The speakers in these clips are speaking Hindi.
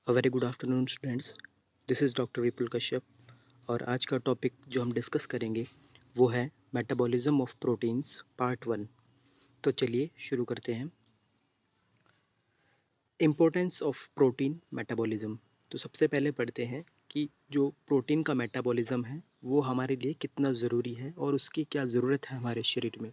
A very good afternoon students. This is doctor Vipul Kashyap और आज का टॉपिक जो हम डिस्कस करेंगे वो है मेटाबॉलिज्म ऑफ प्रोटीन्स पार्ट 1। तो चलिए शुरू करते हैं। Importance of protein metabolism. तो सबसे पहले पढ़ते हैं कि जो प्रोटीन का मेटाबॉलिज्म है वो हमारे लिए कितना ज़रूरी है और उसकी क्या ज़रूरत है हमारे शरीर में।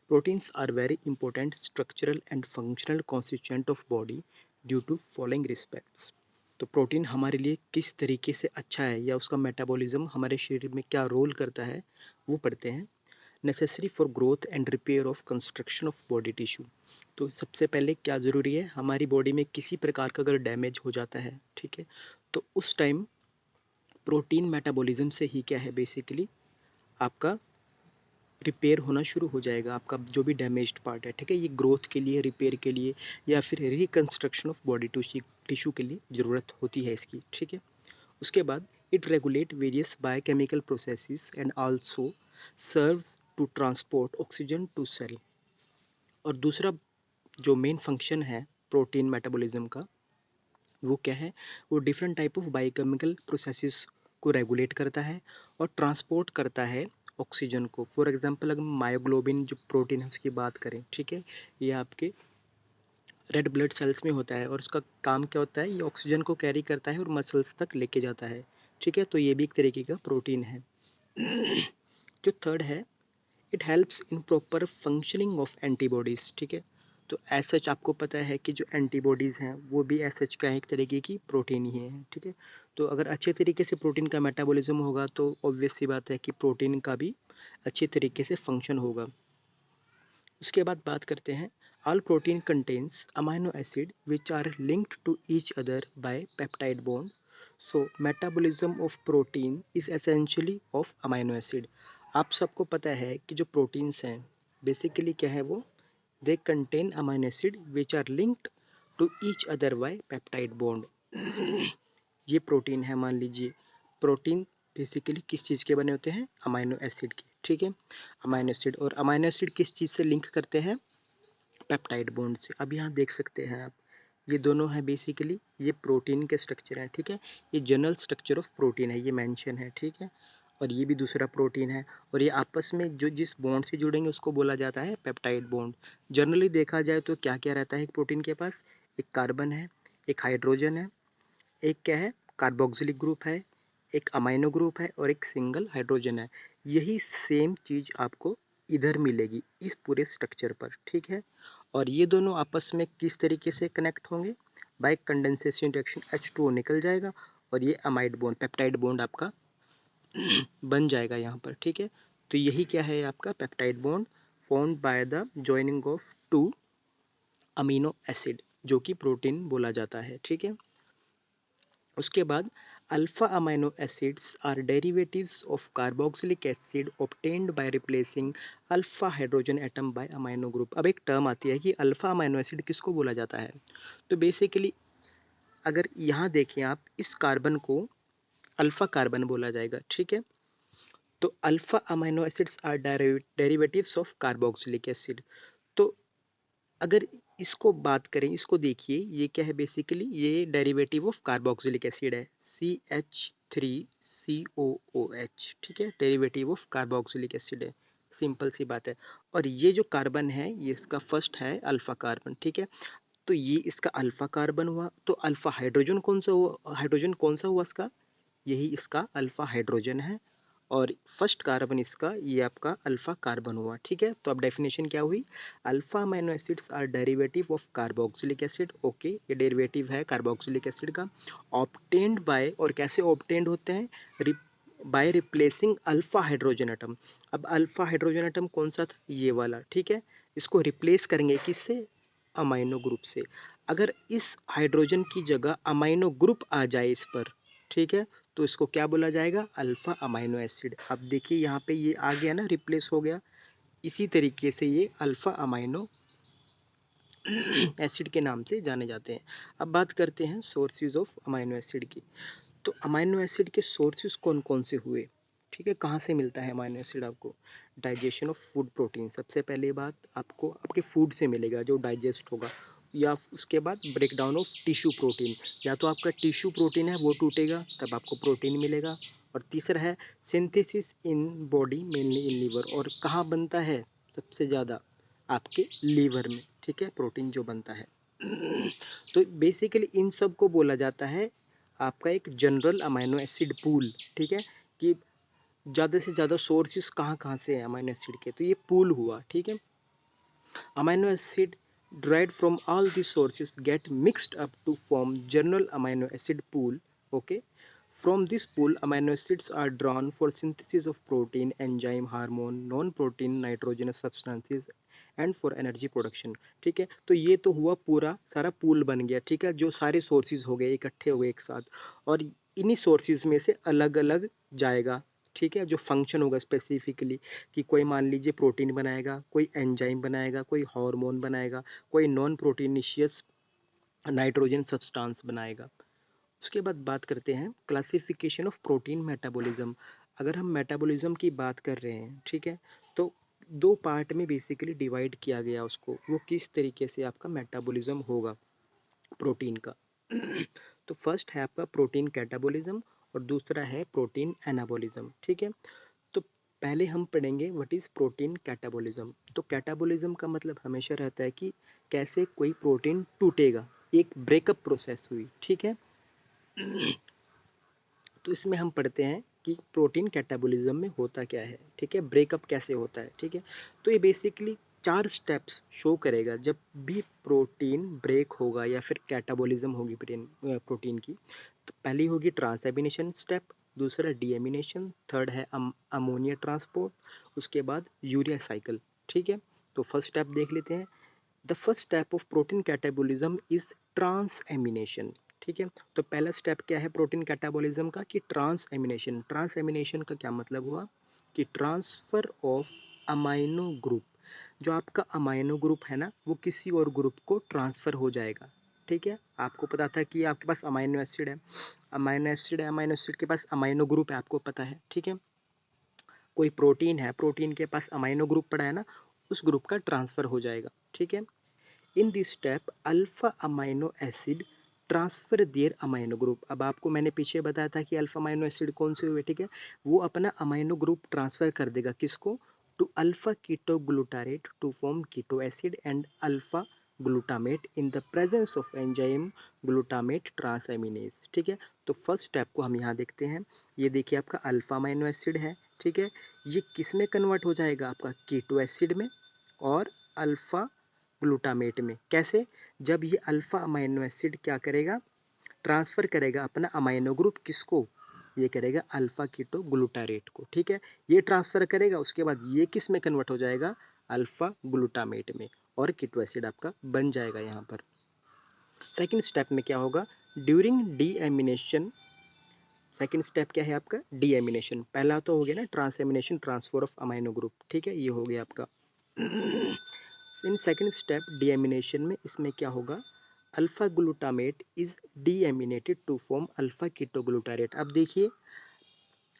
Proteins are very important structural and functional constituent of body due to following respects. तो प्रोटीन हमारे लिए किस तरीके से अच्छा है या उसका मेटाबॉलिज्म हमारे शरीर में क्या रोल करता है वो पढ़ते हैं। Necessary for growth and repair of construction of body tissue. तो सबसे पहले क्या ज़रूरी है, हमारी बॉडी में किसी प्रकार का अगर डैमेज हो जाता है, ठीक है, तो उस टाइम प्रोटीन मेटाबॉलिज्म से ही क्या है बेसिकली आपका रिपेयर होना शुरू हो जाएगा। आपका जो भी डैमेज्ड पार्ट है, ठीक है, ये ग्रोथ के लिए, रिपेयर के लिए या फिर रिकंस्ट्रक्शन ऑफ बॉडी टिश्यू के लिए ज़रूरत होती है इसकी, ठीक है। उसके बाद it regulate various biochemical processes and also serve to transport oxygen to cell. और दूसरा जो मेन फंक्शन है प्रोटीन मेटाबॉलिज्म का वो क्या है, वो different type of biochemical processes को रेगुलेट करता है और ट्रांसपोर्ट करता है ऑक्सीजन को। फॉर एग्जांपल अगर मायोग्लोबिन जो प्रोटीन है उसकी बात करें, ठीक है, ये आपके रेड ब्लड सेल्स में होता है और उसका काम क्या होता है, ये ऑक्सीजन को कैरी करता है और मसल्स तक लेके जाता है, ठीक है। तो ये भी एक तरीके का प्रोटीन है। जो थर्ड है, it helps in proper functioning of antibodies, ठीक है। तो एज सच आपको पता है कि जो एंटीबॉडीज़ हैं वो भी एज सच का एक तरीके की प्रोटीन ही है, ठीक है। तो अगर अच्छे तरीके से प्रोटीन का मेटाबॉलिज्म होगा तो ऑब्वियस सी बात है कि प्रोटीन का भी अच्छे तरीके से फंक्शन होगा। उसके बाद बात करते हैं, all protein contains amino acid which are linked to each other by peptide bond. So metabolism of protein is essentially of amino acid. आप सबको पता है कि जो प्रोटीन्स हैं बेसिकली क्या है वो, they contain amino acid which are linked to each other by peptide bond. ये प्रोटीन है, मान लीजिए प्रोटीन बेसिकली किस चीज़ के बने होते हैं, अमाइनो एसिड के, ठीक है। अमाइनो एसिड, और अमाइनो एसिड किस चीज़ से लिंक करते हैं, पेप्टाइड बॉन्ड से। अब यहाँ देख सकते हैं आप, ये दोनों है बेसिकली, ये प्रोटीन के स्ट्रक्चर हैं, ठीक है। ये जनरल स्ट्रक्चर ऑफ प्रोटीन है, ये मेंशन है, ठीक है। और ये भी दूसरा प्रोटीन है और ये आपस में जो जिस बॉन्ड से जुड़ेंगे उसको बोला जाता है पेप्टाइड बॉन्ड। जनरली देखा जाए तो क्या क्या रहता है एक प्रोटीन के पास, एक कार्बन है, एक हाइड्रोजन है, एक क्या है, कार्बोक्सिलिक ग्रुप है, एक अमाइनो ग्रुप है और एक सिंगल हाइड्रोजन है। यही सेम चीज़ आपको इधर मिलेगी इस पूरे स्ट्रक्चर पर, ठीक है। और ये दोनों आपस में किस तरीके से कनेक्ट होंगे, बाय कंडेंसेशन रिएक्शन H2O निकल जाएगा और ये अमाइड बॉन्ड, पेप्टाइड बॉन्ड आपका बन जाएगा यहाँ पर, ठीक है। तो यही क्या है आपका peptide bond formed by the joining of to amino acid, जो कि प्रोटीन बोला जाता है, ठीक है। उसके बाद alpha amino acids are derivatives of carboxylic acid obtained by replacing alpha hydrogen atom by amino group. अब एक टर्म आती है कि अल्फा अमाइनो एसिड किसको बोला जाता है। तो बेसिकली अगर यहाँ देखें आप, इस कार्बन को अल्फा कार्बन बोला जाएगा, ठीक है। तो alpha amino acids are derivatives of carboxylic acid. तो अगर इसको बात करें, इसको देखिए, ये क्या है बेसिकली, ये डेरिवेटिव ऑफ कार्बोक्सिलिक एसिड है, CH3COOH, ठीक है, डेरिवेटिव ऑफ कार्बोक्सिलिक एसिड है, सिंपल सी बात है। और ये जो कार्बन है ये इसका फर्स्ट है अल्फा कार्बन, ठीक है। तो ये इसका अल्फा कार्बन हुआ, तो अल्फा हाइड्रोजन कौन सा हुआ, हाइड्रोजन कौन सा हुआ इसका, यही इसका अल्फा हाइड्रोजन है। और फर्स्ट कार्बन इसका ये आपका अल्फा कार्बन हुआ, ठीक है। तो अब डेफिनेशन क्या हुई, alpha amino acids are derivative of carboxylic acid, okay, ये डेरिवेटिव है कार्बोक्सिलिक एसिड का, ऑब्टेन्ड बाय, और कैसे ऑब्टेन्ड होते हैं, by replacing alpha hydrogen atom. अब अल्फा हाइड्रोजन एटम कौन सा था, ये वाला, ठीक है। इसको रिप्लेस करेंगे किससे, अमाइनो ग्रुप से। अगर इस हाइड्रोजन की जगह अमाइनो ग्रुप आ जाए इस पर, ठीक है, तो इसको क्या बोला जाएगा, अल्फा अमाइनो एसिड। अब देखिए यहाँ पे ये आ गया ना, रिप्लेस हो गया। इसी तरीके से ये अल्फा अमाइनो एसिड के नाम से जाने जाते हैं। अब बात करते हैं सोर्सेज ऑफ अमाइनो एसिड की। तो अमाइनो एसिड के सोर्सेज कौन कौन से हुए, ठीक है, कहाँ से मिलता है अमाइनो एसिड आपको, डाइजेशन ऑफ फूड प्रोटीन। सबसे पहले बात आपको आपके फूड से मिलेगा जो डाइजेस्ट होगा, या उसके बाद break down of tissue protein, या तो आपका टिश्यू प्रोटीन है वो टूटेगा तब आपको प्रोटीन मिलेगा। और तीसरा है synthesis in body mainly in liver, और कहाँ बनता है सबसे ज़्यादा, आपके लीवर में, ठीक है, प्रोटीन जो बनता है। तो बेसिकली इन सब को बोला जाता है आपका एक जनरल अमाइनो एसिड पूल, ठीक है, कि ज़्यादा से ज़्यादा सोर्सेस कहाँ कहाँ से हैं अमाइनो एसिड के, तो ये पूल हुआ, ठीक है। Amino acid derived from all these sources get mixed up to form general amino acid pool. Okay. From this pool, amino acids are drawn for synthesis of protein, enzyme, hormone, non-protein, nitrogenous substances and for energy production. ठीक है, तो ये तो हुआ पूरा सारा पूल बन गया, ठीक है, जो सारे सोर्सेज हो गए इकट्ठे हो गए एक साथ, और इन्हीं सोर्सेज में से अलग अलग जाएगा, ठीक है, जो फंक्शन होगा स्पेसिफिकली, कि कोई मान लीजिए प्रोटीन बनाएगा, कोई एंजाइम बनाएगा, कोई हार्मोन बनाएगा, कोई नॉन प्रोटीनिशियस नाइट्रोजन सब्सटेंस बनाएगा। उसके बाद बात करते हैं क्लासिफिकेशन ऑफ प्रोटीन मेटाबॉलिज्म। अगर हम मेटाबॉलिज्म की बात कर रहे हैं, ठीक है, तो दो पार्ट में बेसिकली डिवाइड किया गया उसको, वो किस तरीके से आपका मेटाबॉलिज्म होगा प्रोटीन का। तो फर्स्ट है आपका प्रोटीन कैटाबॉलिज्म और दूसरा है प्रोटीन एनाबॉलिज्म, ठीक है। तो पहले हम पढ़ेंगे व्हाट इज प्रोटीन कैटाबॉलिज्म। तो कैटाबॉलिज्म का मतलब हमेशा रहता है कि कैसे कोई प्रोटीन टूटेगा, एक ब्रेकअप प्रोसेस हुई, ठीक है। तो इसमें हम पढ़ते हैं कि प्रोटीन कैटाबॉलिज्म में होता क्या है, ठीक है, ब्रेकअप कैसे होता है, ठीक है। तो ये बेसिकली 4 स्टेप्स शो करेगा जब भी प्रोटीन ब्रेक होगा या फिर कैटाबॉलिज्म होगी प्रोटीन की। तो पहली होगी ट्रांसएमिनेशन स्टेप, दूसरा डीएमिनेशन, थर्ड है अमोनिया ट्रांसपोर्ट, उसके बाद यूरिया साइकिल, ठीक है। तो फर्स्ट स्टेप देख लेते हैं। The first step of protein catabolism is transamination, ठीक है। तो पहला स्टेप क्या है प्रोटीन कैटाबॉलिज्म का, कि ट्रांसएमिनेशन। ट्रांसएमिनेशन का क्या मतलब हुआ कि ट्रांसफर ऑफ अमाइनो ग्रुप, जो आपका अमाइनो ग्रुप है ना वो किसी और ग्रुप को ट्रांसफर हो जाएगा, ठीक है। आपको पता था कि आपके पास अमाइनो एसिड है, अमाइनो एसिड है, अमाइनो एसिड के पास अमाइनो ग्रुप है, आपको पता है, ठीक है। कोई प्रोटीन है, प्रोटीन के पास अमाइनो ग्रुप पड़ा है ना, उस ग्रुप का ट्रांसफर हो जाएगा, ठीक है। In this step alpha amino acid transfer their amino group. अब आपको मैंने पीछे बताया था कि अल्फा अमाइनो एसिड कौन से हुए, ठीक है, वो अपना अमाइनो ग्रुप ट्रांसफर कर देगा किसको, to alpha keto glutarate to form keto acid and alpha glutamate in the presence of enzyme glutamate transaminase, ठीक है। तो फर्स्ट स्टेप को हम यहाँ देखते हैं। ये देखिए आपका अल्फा अमाइनो एसिड है, ठीक है, ये किस में कन्वर्ट हो जाएगा, आपका कीटो एसिड में और अल्फा ग्लूटामेट में। कैसे, जब ये अल्फा अमाइनो एसिड क्या करेगा, ट्रांसफर करेगा अपना अमाइनो ग्रुप किसको, ये करेगा अल्फा कीटो ग्लूटारेट को, ठीक है। ये ट्रांसफर करेगा, उसके बाद ये किस में कन्वर्ट हो जाएगा, अल्फा ग्लूटामेट में, और कीटो एसिड आपका बन जाएगा यहाँ पर। सेकंड स्टेप में क्या होगा, ड्यूरिंग डीएमिनेशन। सेकंड स्टेप क्या है आपका, डीएमिनेशन। पहला तो हो गया ना transamination, transfer of amino group, ठीक है, ये हो गया आपका। इन सेकंड स्टेप डीएमिनेशन में इसमें क्या होगा, alpha glutamate is deaminated to form alpha ketoglutarate. अब देखिए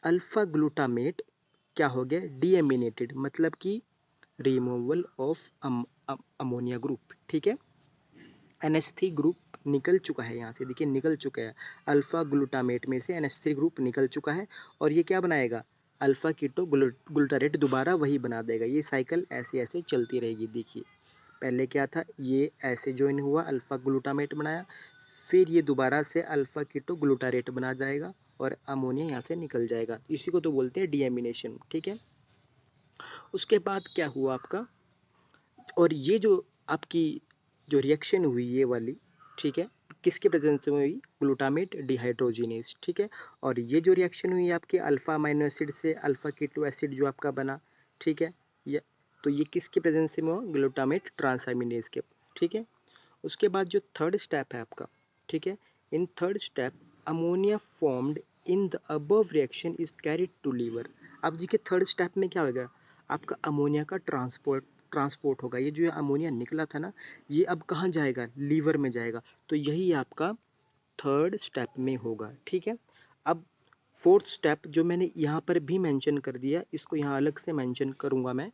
अल्फा ग्लूटामेट क्या हो गया, डीएमिनेटेड, मतलब कि रिमूवल ऑफ अमोनिया ग्रुप, ठीक है। NH3 ग्रुप निकल चुका है यहाँ से, देखिए निकल चुका है, अल्फा ग्लूटामेट में से NH3 ग्रुप निकल चुका है, और ये क्या बनाएगा, अल्फा कीटो ग्लूटारेट दोबारा वही बना देगा। ये साइकिल ऐसे ऐसे चलती रहेगी। देखिए पहले क्या था, ये ऐसे ज्वाइन हुआ, अल्फा ग्लूटामेट बनाया, फिर ये दोबारा से अल्फा कीटो ग्लूटारेट बना जाएगा और अमोनिया यहाँ से निकल जाएगा। इसी को तो बोलते हैं डीएमिनेशन, ठीक है। उसके बाद क्या हुआ आपका, और ये जो आपकी जो रिएक्शन हुई ये वाली, ठीक है, किसके प्रेजेंस में हुई, ग्लूटामेट डिहाइड्रोजिनेज, ठीक है। और ये जो रिएक्शन हुई आपके अल्फा अमाइनो एसिड से अल्फा कीटो एसिड जो आपका बना, ठीक है, ये तो ये किसके प्रेजेंस में हुआ, ग्लूटामेट ट्रांसएमिनेज के, ठीक है। उसके बाद जो थर्ड स्टेप है आपका, ठीक है, in third step ammonia formed in the above reaction is carried to liver. अब देखिए थर्ड स्टेप में क्या होगा, आपका अमोनिया का ट्रांसपोर्ट होगा। ये जो अमोनिया निकला था ना, ये अब कहाँ जाएगा, लीवर में जाएगा। तो यही आपका थर्ड स्टेप में होगा, ठीक है। अब फोर्थ स्टेप जो मैंने यहाँ पर भी मेंशन कर दिया, इसको यहाँ अलग से मेंशन करूँगा मैं।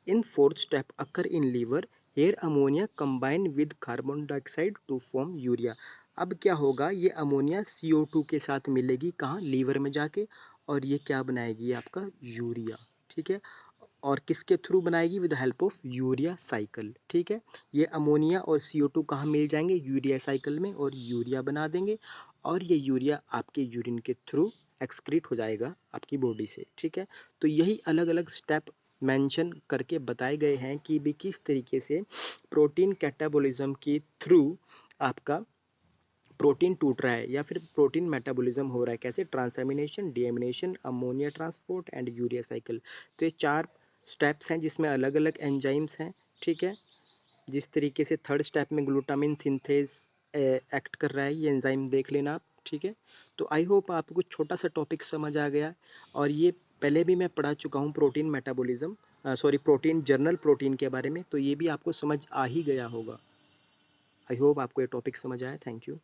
In fourth step occur in liver air ammonia combine with carbon dioxide to form urea. अब क्या होगा, ये अमोनिया CO2 के साथ मिलेगी कहाँ, लीवर में जाके, और ये क्या बनाएगी, आपका यूरिया। ठीक है, और किसके थ्रू बनाएगी, with help of urea cycle. ठीक है, ये अमोनिया और CO2 कहाँ मिल जाएंगे, यूरिया साइकिल में, और यूरिया बना देंगे, और ये यूरिया आपके यूरिन के थ्रू एक्सक्रीट हो जाएगा आपकी बॉडी से। ठीक है, तो यही अलग अलग स्टेप मेंशन करके बताए गए हैं कि भी किस तरीके से प्रोटीन कैटाबॉलिज्म के थ्रू आपका प्रोटीन टूट रहा है या फिर प्रोटीन मेटाबॉलिज्म हो रहा है, कैसे, transamination, deamination, ammonia transport and urea cycle. तो ये 4 स्टेप्स हैं जिसमें अलग अलग एंजाइम्स हैं। ठीक है, जिस तरीके से थर्ड स्टेप में ग्लूटामिन सिंथेज एक्ट कर रहा है, ये एंजाइम देख लेना आप। ठीक है, तो आई होप आपको छोटा सा टॉपिक समझ आ गया, और ये पहले भी मैं पढ़ा चुका हूँ protein metabolism, sorry, protein journal protein के बारे में, तो ये भी आपको समझ आ ही गया होगा। आई होप आपको ये टॉपिक समझ आया। Thank you.